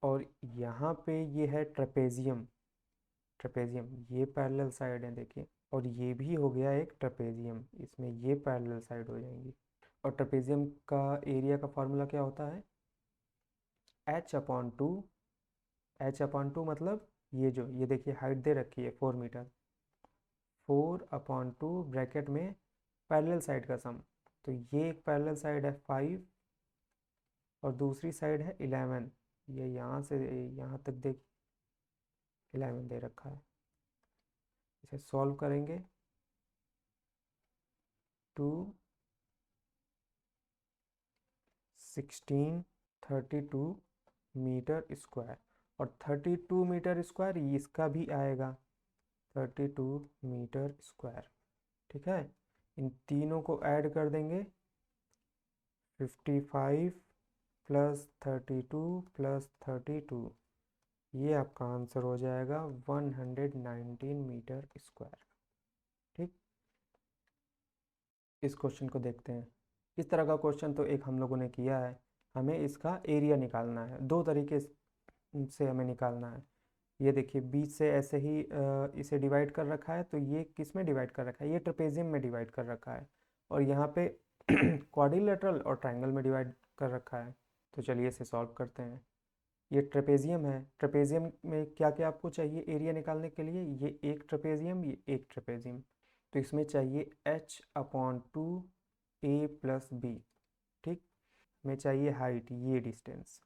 और यहाँ पे ये है ट्रेपेजियम, ट्रेपेजियम ये पैरेलल साइड है, देखिए और ये भी हो गया एक ट्रेपेजियम, इसमें ये पैरेलल साइड हो जाएंगी। और ट्रेपेजियम का एरिया का फार्मूला क्या होता है, h/2। h/2 मतलब ये देखिए हाइट दे रखी है 4 मीटर, 4/2 ब्रैकेट में पैरेलल साइड का सम। तो ये एक पैरेलल साइड है 5 और दूसरी साइड है 11। ये यहाँ से यहाँ तक देख 11 दे रखा है। इसे सॉल्व करेंगे, 2 16 32 मीटर स्क्वायर, और 32 मीटर स्क्वायर इसका भी आएगा 32 मीटर स्क्वायर। ठीक है, इन तीनों को ऐड कर देंगे, 55 प्लस 32 प्लस 32, ये आपका आंसर हो जाएगा 119 मीटर स्क्वायर। ठीक, इस क्वेश्चन को देखते हैं। इस तरह का क्वेश्चन तो एक हम लोगों ने किया है, हमें इसका एरिया निकालना है। दो तरीके से हमें निकालना है। ये देखिए बीच से ऐसे ही इसे डिवाइड कर रखा है, तो ये किस में डिवाइड कर रखा है, ये ट्रेपेजियम में डिवाइड कर रखा है, और यहाँ पे क्वाड्रिलेटरल और ट्रायंगल में डिवाइड कर रखा है। तो चलिए इसे सॉल्व करते हैं। ये ट्रेपेजियम है, ट्रेपेजियम में क्या क्या आपको चाहिए एरिया निकालने के लिए, ये एक ट्रेपेजियम, ये एक ट्रेपेजियम, तो इसमें चाहिए h/2 a प्लस बी। ठीक, हमें चाहिए हाइट, ये डिस्टेंस,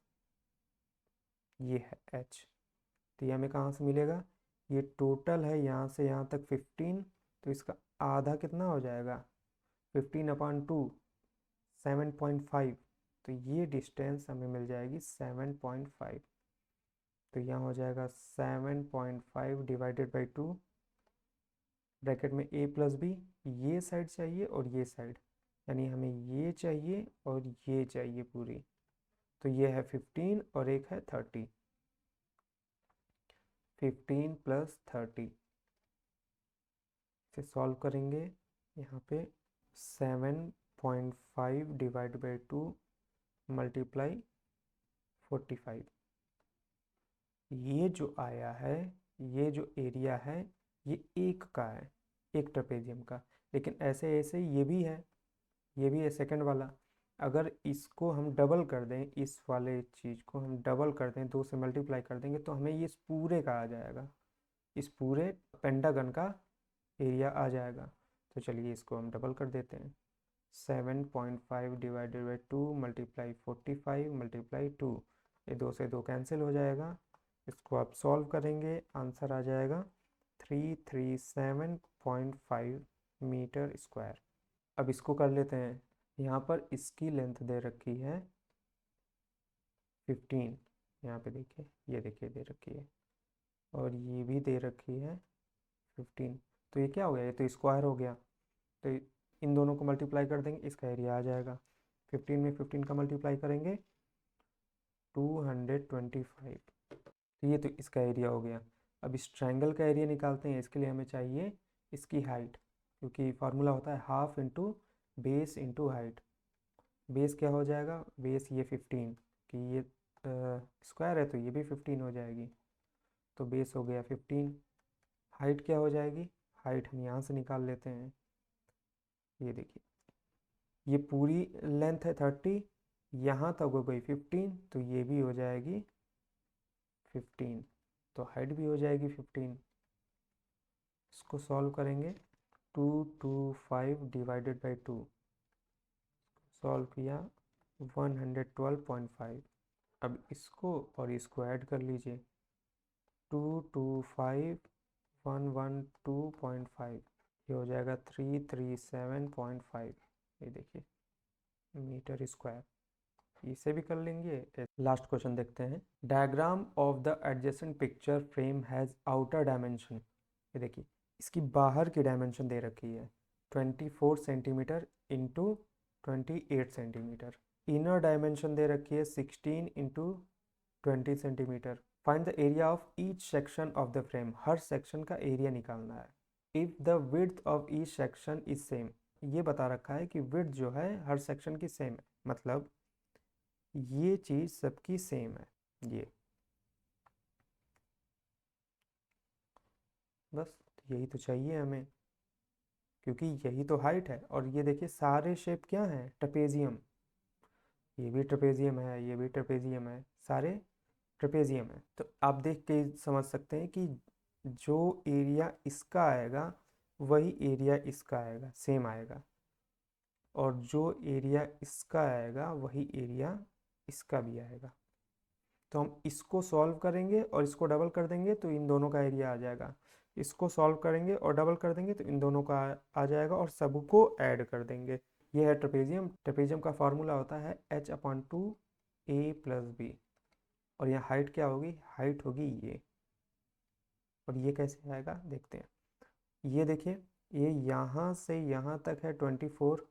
ये है h, तो ये हमें कहाँ से मिलेगा, ये टोटल है यहाँ से यहाँ तक 15, तो इसका आधा कितना हो जाएगा, 15/2 7.5, तो ये डिस्टेंस हमें मिल जाएगी 7.5। तो यहाँ हो जाएगा 7.5 डिवाइडेड बाई 2 ब्रैकेट में a प्लस बी, ये साइड चाहिए और ये साइड, यानी हमें ये चाहिए और ये चाहिए पूरी। तो ये है 15 और एक है 30, 15 प्लस 30 से सॉल्व करेंगे। यहाँ पे 7.5 डिवाइड बाई 2 मल्टीप्लाई 45, ये जो आया है, ये जो एरिया है, ये एक का है, एक ट्रेपेजियम का। लेकिन ऐसे ऐसे ये भी है सेकंड वाला। अगर इसको हम डबल कर दें, इस वाले चीज़ को हम डबल कर दें, 2 से मल्टीप्लाई कर देंगे, तो हमें ये इस पूरे का आ जाएगा, इस पूरे पेंटागन का एरिया आ जाएगा। तो चलिए इसको हम डबल कर देते हैं, 7.5 डिवाइडेड बाई 2 मल्टीप्लाई 45 मल्टीप्लाई 2, ये 2 से 2 कैंसिल हो जाएगा। इसको आप सॉल्व करेंगे, आंसर आ जाएगा 337.5 मीटर स्क्वायर। अब इसको कर लेते हैं, यहाँ पर इसकी लेंथ दे रखी है 15, यहाँ पे देखिए, ये देखिए दे रखी है, और ये भी दे रखी है 15। तो ये क्या हो गया, ये तो स्क्वायर हो गया, तो इन दोनों को मल्टीप्लाई कर देंगे, इसका एरिया आ जाएगा। 15 में 15 का मल्टीप्लाई करेंगे 225, तो ये तो इसका एरिया हो गया। अब इस ट्रायंगल का एरिया निकालते हैं, इसके लिए हमें चाहिए इसकी हाइट, क्योंकि फार्मूला होता है half into base into height. Base क्या हो जाएगा, बेस ये 15, कि ये स्क्वायर है तो ये भी 15 हो जाएगी, तो बेस हो गया 15। हाइट क्या हो जाएगी, हाइट हम यहाँ से निकाल लेते हैं, ये देखिए ये पूरी लेंथ है 30, यहाँ तक हो गई 15, तो ये भी हो जाएगी 15, तो हाइट भी हो जाएगी 15। इसको सॉल्व करेंगे, 225 डिवाइडेड बाई 2, सॉल्व किया 112.5। अब इसको और इसको ऐड कर लीजिए, 225 112.5, ये हो जाएगा 337.5, ये देखिए मीटर स्क्वायर। इसे भी कर लेंगे। लास्ट क्वेश्चन देखते हैं, diagram of the adjacent picture frame has outer dimension. ये देखिए इसकी बाहर की डायमेंशन दे रखी है 24 centimetre into 28 centimetre, inner dimension दे रखी है 16 into 20 centimetre. Find the area of each section of the frame, हर सेक्शन का एरिया निकालना है। If the width of each section is same, ये बता रखा है कि विड्थ जो है हर सेक्शन की सेम है, मतलब ये चीज़ सबकी सेम है, ये बस यही तो चाहिए हमें। क्योंकि यही तो हाइट है। और ये देखिए सारे शेप क्या हैं, ट्रेपेजियम। ये भी ट्रेपेजियम है, ये भी ट्रेपेजियम है, सारे ट्रेपेजियम है। तो आप देख के समझ सकते हैं कि जो एरिया इसका आएगा वही एरिया इसका आएगा, सेम आएगा। और जो एरिया इसका आएगा वही एरिया इसका भी आएगा। तो हम इसको सॉल्व करेंगे और इसको डबल कर देंगे तो इन दोनों का एरिया आ जाएगा। इसको सॉल्व करेंगे और डबल कर देंगे तो इन दोनों का आ जाएगा, और सबको ऐड कर देंगे। ये है ट्रेपेजियम। ट्रेपेजियम का फार्मूला होता है h/2a+b। और यहाँ हाइट क्या होगी, हाइट होगी ये। और ये कैसे आएगा देखते हैं। ये देखिए, ये यहाँ से यहाँ तक है 24,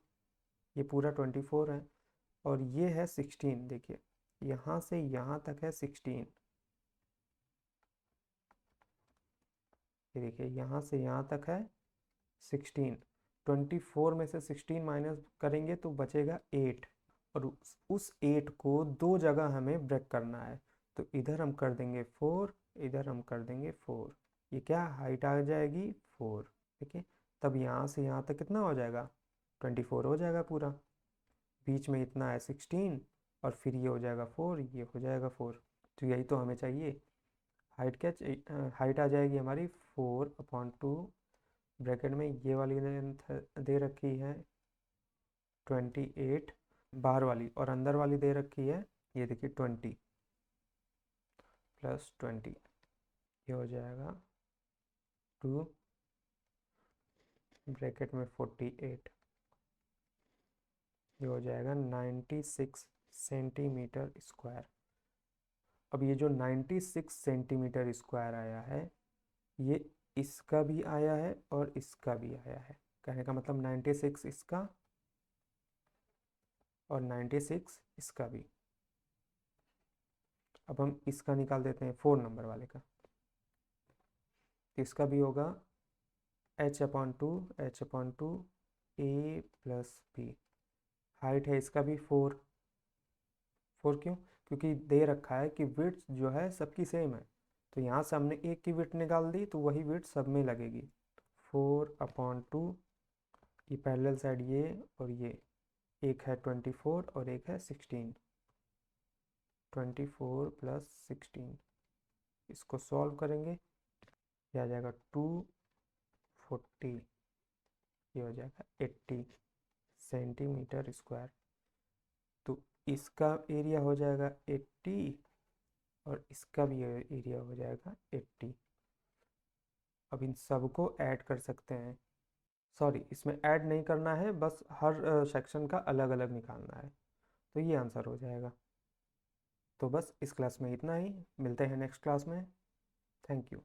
ये पूरा 24 है। और ये है 16, देखिए यहाँ से यहाँ तक है 16। ये देखिए यहाँ से यहाँ तक है 16। 24 में से 16 माइनस करेंगे तो बचेगा 8। और उस 8 को दो जगह हमें ब्रेक करना है। तो इधर हम कर देंगे 4, इधर हम कर देंगे 4। ये क्या हाइट आ जाएगी 4। देखिए तब यहाँ से यहाँ तक कितना हो जाएगा, 24 हो जाएगा पूरा। बीच में इतना है 16, और फिर ये हो जाएगा 4, ये हो जाएगा 4। तो यही तो हमें चाहिए। हाइट क्या चाहिए, हाइट आ जाएगी हमारी 4/2। ब्रैकेट में ये वाली लेंथ दे रखी है 28 बाहर वाली, और अंदर वाली दे रखी है ये देखिए 20 + 20। ये हो जाएगा 2 ब्रैकेट में 48। ये हो जाएगा 96 सेंटीमीटर स्क्वायर। अब ये जो 96 सेंटीमीटर स्क्वायर आया है, ये इसका भी आया है और इसका भी आया है। कहने का मतलब 96 इसका और 96 इसका भी। अब हम इसका निकाल देते हैं 4 नंबर वाले का। तो इसका भी होगा h/2 a+b। हाइट है इसका भी 4। 4 क्यों, क्योंकि दे रखा है कि विड्थ जो है सबकी सेम है। तो यहाँ से हमने एक की विड्थ निकाल दी तो वही विड्थ सब में लगेगी। 4/2, ये पैरेलल साइड ये और ये, एक है 24 और एक है 16। 24 + 16, इसको सॉल्व करेंगे, ये आ जाएगा 240। ये हो जाएगा 80 सेंटीमीटर स्क्वायर। तो इसका एरिया हो जाएगा 80 और इसका भी एरिया हो जाएगा 80। अब इन सबको ऐड कर सकते हैं। सॉरी, इसमें ऐड नहीं करना है, बस हर सेक्शन का अलग अलग निकालना है। तो ये आंसर हो जाएगा। तो बस इस क्लास में इतना ही, मिलते हैं नेक्स्ट क्लास में। Thank you.